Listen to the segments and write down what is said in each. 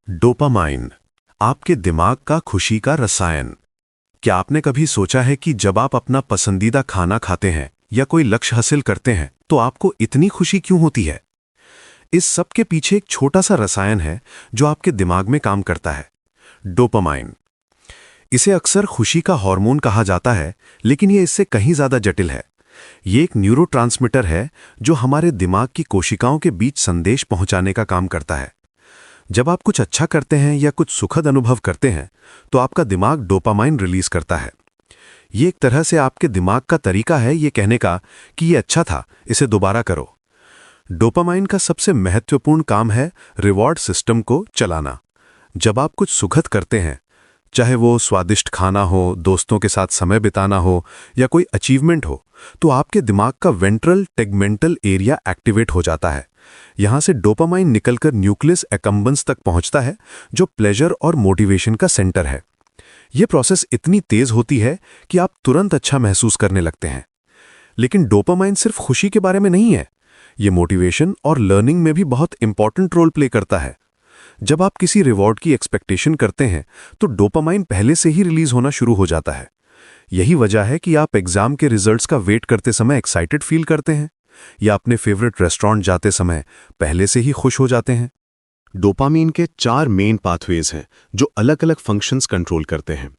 Dopamine, आपके दिमाग का खुशी का रसायन। क्या आपने कभी सोचा है कि जब आप अपना पसंदीदा खाना खाते हैं या कोई लक्ष्य हासिल करते हैं तो आपको इतनी खुशी क्यों होती है? इस सब के पीछे एक छोटा सा रसायन है जो आपके दिमाग में काम करता है, डोपामाइन। इसे अक्सर खुशी का हार्मोन कहा जाता है, लेकिन यह इससे कहीं ज्यादा जटिल है। ये एक न्यूरोट्रांसमीटर है जो हमारे दिमाग की कोशिकाओं के बीच संदेश पहुंचाने का काम करता है। जब आप कुछ अच्छा करते हैं या कुछ सुखद अनुभव करते हैं तो आपका दिमाग डोपामाइन रिलीज करता है। ये एक तरह से आपके दिमाग का तरीका है ये कहने का कि ये अच्छा था, इसे दोबारा करो। डोपामाइन का सबसे महत्वपूर्ण काम है रिवॉर्ड सिस्टम को चलाना। जब आप कुछ सुखद करते हैं, चाहे वो स्वादिष्ट खाना हो, दोस्तों के साथ समय बिताना हो या कोई अचीवमेंट हो, तो आपके दिमाग का वेंट्रल टेगमेंटल एरिया एक्टिवेट हो जाता है। यहां से डोपामाइन निकलकर न्यूक्लियस एक्कम्बेंस तक पहुंचता है, जो प्लेजर और मोटिवेशन का सेंटर है। यह प्रोसेस इतनी तेज होती है कि आप तुरंत अच्छा महसूस करने लगते हैं। लेकिन डोपामाइन सिर्फ खुशी के बारे में नहीं है, यह मोटिवेशन और लर्निंग में भी बहुत इंपॉर्टेंट रोल प्ले करता है। जब आप किसी रिवॉर्ड की एक्सपेक्टेशन करते हैं तो डोपामाइन पहले से ही रिलीज होना शुरू हो जाता है। यही वजह है कि आप एग्जाम के रिजल्ट्स का वेट करते समय एक्साइटेड फील करते हैं या अपने फेवरेट रेस्टोरेंट जाते समय पहले से ही खुश हो जाते हैं। डोपामीन के 4 मेन पाथवेज हैं जो अलग अलग फंक्शंस कंट्रोल करते हैं।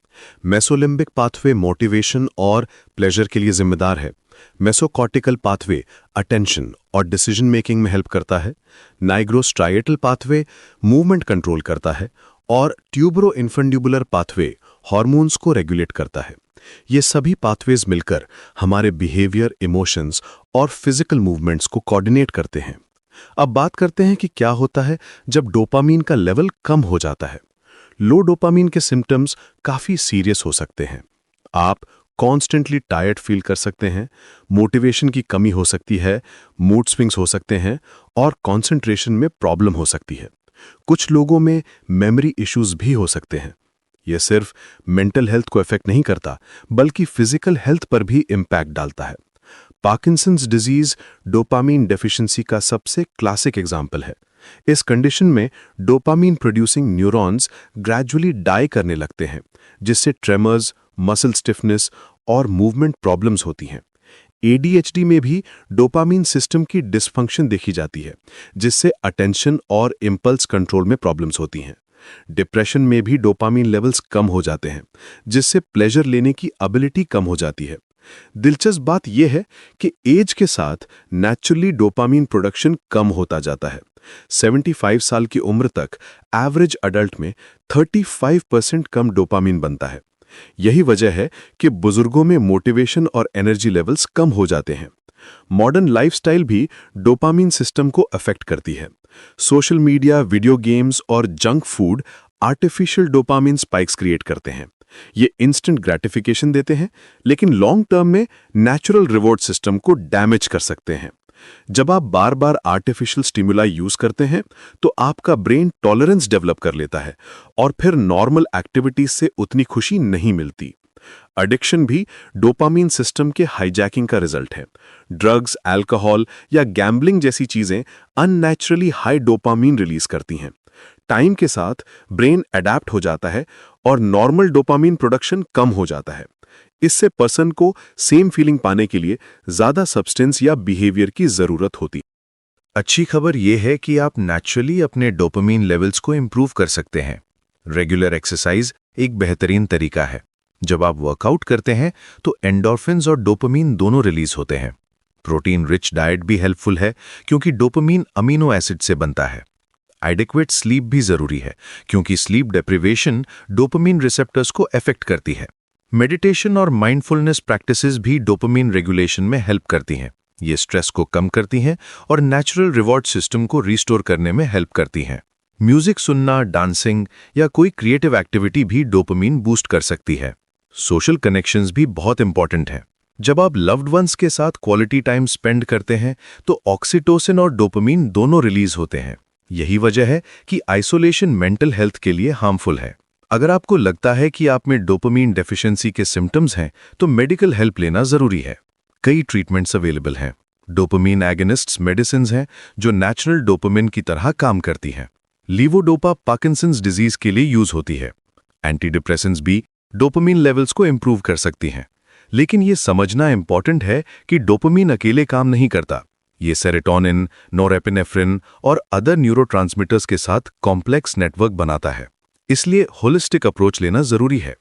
मेसोलिम्बिक पाथवे मोटिवेशन और प्लेजर के लिए जिम्मेदार है। मेसोकॉर्टिकल पाथवे अटेंशन और डिसीजन मेकिंग में हेल्प करता है। नाइग्रोस्ट्राइएटल पाथवे मूवमेंट कंट्रोल करता है और ट्यूबरो इन्फंड्यूबुलर पाथवे हार्मोन्स को रेगुलेट करता है। ये सभी पाथवेज मिलकर हमारे बिहेवियर, इमोशंस और फिजिकल मूवमेंट्स को कोऑर्डिनेट करते हैं। अब बात करते हैं कि क्या होता है जब डोपामीन का लेवल कम हो जाता है। लो डोपामीन के सिम्टम्स काफी सीरियस हो सकते हैं। आप कॉन्स्टेंटली टायर्ड फील कर सकते हैं, मोटिवेशन की कमी हो सकती है, मूड स्विंग्स हो सकते हैं और कंसंट्रेशन में प्रॉब्लम हो सकती है। कुछ लोगों में मेमोरी इश्यूज भी हो सकते हैं। यह सिर्फ मेंटल हेल्थ को इफेक्ट नहीं करता, बल्कि फिजिकल हेल्थ पर भी इम्पैक्ट डालता है। पार्किंसंस डिजीज डोपामीन डेफिशिएंसी का सबसे क्लासिक एग्जाम्पल है। इस कंडीशन में dopamine producing neurons gradually die करने लगते हैं, जिससे ट्रेमर्स, मसल स्टिफनेस और मूवमेंट प्रॉब्लम्स होती हैं। एडीएचडी में भी डोपामीन सिस्टम की डिसफंक्शन देखी जाती है, जिससे अटेंशन और इंपल्स कंट्रोल में प्रॉब्लम्स होती हैं। डिप्रेशन में भी डोपामीन लेवल्स कम हो जाते हैं, जिससे प्लेजर लेने की एबिलिटी कम हो जाती है। दिलचस्प बात यह है कि एज के साथ नेचुरली डोपामीन प्रोडक्शन कम होता जाता है। 75 साल की उम्र तक एवरेज अडल्ट में 35% कम डोपामीन बनता है। यही वजह है कि बुजुर्गों में मोटिवेशन और एनर्जी लेवल्स कम हो जाते हैं। मॉडर्न लाइफस्टाइल भी डोपामीन सिस्टम को अफेक्ट करती है। सोशल मीडिया, वीडियो गेम्स और junk food artificial dopamine spikes create करते हैं। ये इंस्टेंट ग्रेटिफिकेशन देते हैं, लेकिन लॉन्ग टर्म में नेचुरल रिवॉर्ड सिस्टम को डैमेज कर सकते हैं। जब आप बार बार आर्टिफिशियल स्टिमुलाई यूज करते हैं तो आपका ब्रेन टॉलरेंस डेवलप कर लेता है और फिर नॉर्मल एक्टिविटीज से उतनी खुशी नहीं मिलती। एडिक्शन भी डोपामीन सिस्टम के हाईजैकिंग का रिजल्ट है। ड्रग्स, अल्कोहल या गैम्बलिंग जैसी चीजें अननेचुरली हाई डोपामीन रिलीज करती हैं। टाइम के साथ ब्रेन अडेप्ट हो जाता है और नॉर्मल डोपामीन प्रोडक्शन कम हो जाता है। इससे पर्सन को सेम फीलिंग पाने के लिए ज्यादा सब्सटेंस या बिहेवियर की जरूरत होती है। अच्छी खबर यह है कि आप नेचुरली अपने डोपामीन लेवल्स को इंप्रूव कर सकते हैं। रेगुलर एक्सरसाइज एक बेहतरीन तरीका है। जब आप वर्कआउट करते हैं तो एंडोर्फिन्स और डोपामीन दोनों रिलीज होते हैं। प्रोटीन रिच डाइट भी हेल्पफुल है क्योंकि डोपामीन अमीनो एसिड से बनता है। एडिक्वेट स्लीप भी जरूरी है क्योंकि स्लीप डेप्रिवेशन डोपामीन रिसेप्टर्स को अफेक्ट करती है। मेडिटेशन और माइंडफुलनेस प्रैक्टिसेस भी डोपामीन रेगुलेशन में हेल्प करती हैं। ये स्ट्रेस को कम करती हैं और नेचुरल रिवॉर्ड सिस्टम को रिस्टोर करने में हेल्प करती हैं। म्यूजिक सुनना, डांसिंग या कोई क्रिएटिव एक्टिविटी भी डोपामीन बूस्ट कर सकती है। सोशल कनेक्शंस भी बहुत इंपॉर्टेंट हैं। जब आप लव्ड वंस के साथ क्वालिटी टाइम स्पेंड करते हैं तो ऑक्सीटोसिन और डोपामीन दोनों रिलीज होते हैं। यही वजह है कि आइसोलेशन मेंटल हेल्थ के लिए हार्मफुल है। अगर आपको लगता है कि आप में डोपामीन डेफिशिएंसी के सिम्टम्स हैं तो मेडिकल हेल्प लेना जरूरी है। कई ट्रीटमेंट्स अवेलेबल हैं। डोपामीन एगोनिस्ट्स मेडिसिन्स हैं जो नेचुरल डोपामिन की तरह काम करती हैं। लीवोडोपा पार्किंसंस डिजीज के लिए यूज होती है। एंटी डिप्रेसेंट्स भी डोपामीन लेवल्स को इंप्रूव कर सकती हैं, लेकिन ये समझना इंपॉर्टेंट है कि डोपामीन अकेले काम नहीं करता। ये सेरोटोनिन, नोरेपिनेफ्रिन और अदर न्यूरोट्रांसमीटर्स के साथ कॉम्प्लेक्स नेटवर्क बनाता है, इसलिए होलिस्टिक अप्रोच लेना जरूरी है।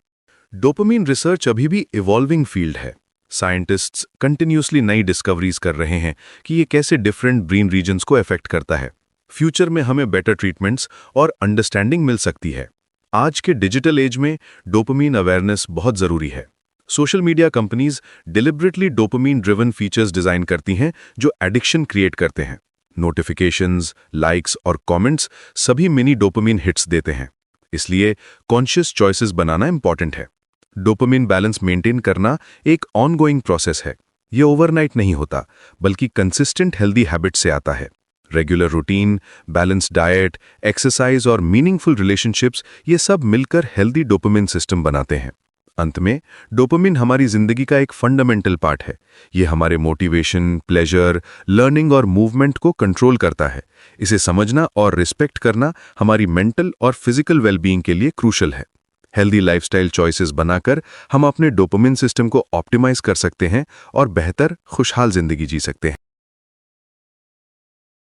डोपामीन रिसर्च अभी भी इवॉल्विंग फील्ड है। साइंटिस्ट्स कंटिन्यूसली नई डिस्कवरीज कर रहे हैं कि ये कैसे डिफरेंट ब्रेन रीजन्स को अफेक्ट करता है। फ्यूचर में हमें बेटर ट्रीटमेंट्स और अंडरस्टैंडिंग मिल सकती है। आज के डिजिटल एज में डोपामीन अवेयरनेस बहुत जरूरी है। Social media companies deliberately dopamine driven features design करती हैं जो एडिक्शन क्रिएट करते हैं। नोटिफिकेशंस, लाइक्स और कमेंट्स सभी मिनी डोपामीन हिट्स देते हैं, इसलिए कॉन्शियस चॉइसेस बनाना इंपॉर्टेंट है। डोपामीन बैलेंस मेंटेन करना एक ऑनगोइंग प्रोसेस है। ये ओवरनाइट नहीं होता, बल्कि कंसिस्टेंट हेल्दी हैबिट से आता है। Regular routine, balanced diet, exercise और मीनिंगफुल रिलेशनशिप्स, ये सब मिलकर हेल्दी डोपामिन सिस्टम बनाते हैं। अंत में डोपामिन हमारी जिंदगी का एक फंडामेंटल पार्ट है। ये हमारे मोटिवेशन, प्लेजर, लर्निंग और मूवमेंट को कंट्रोल करता है। इसे समझना और रिस्पेक्ट करना हमारी मेंटल और फिजिकल वेलबीइंग के लिए क्रूशल है। हेल्दी लाइफस्टाइल चॉइसेस बनाकर हम अपने डोपामिन सिस्टम को ऑप्टिमाइज कर सकते हैं और बेहतर खुशहाल जिंदगी जी सकते हैं।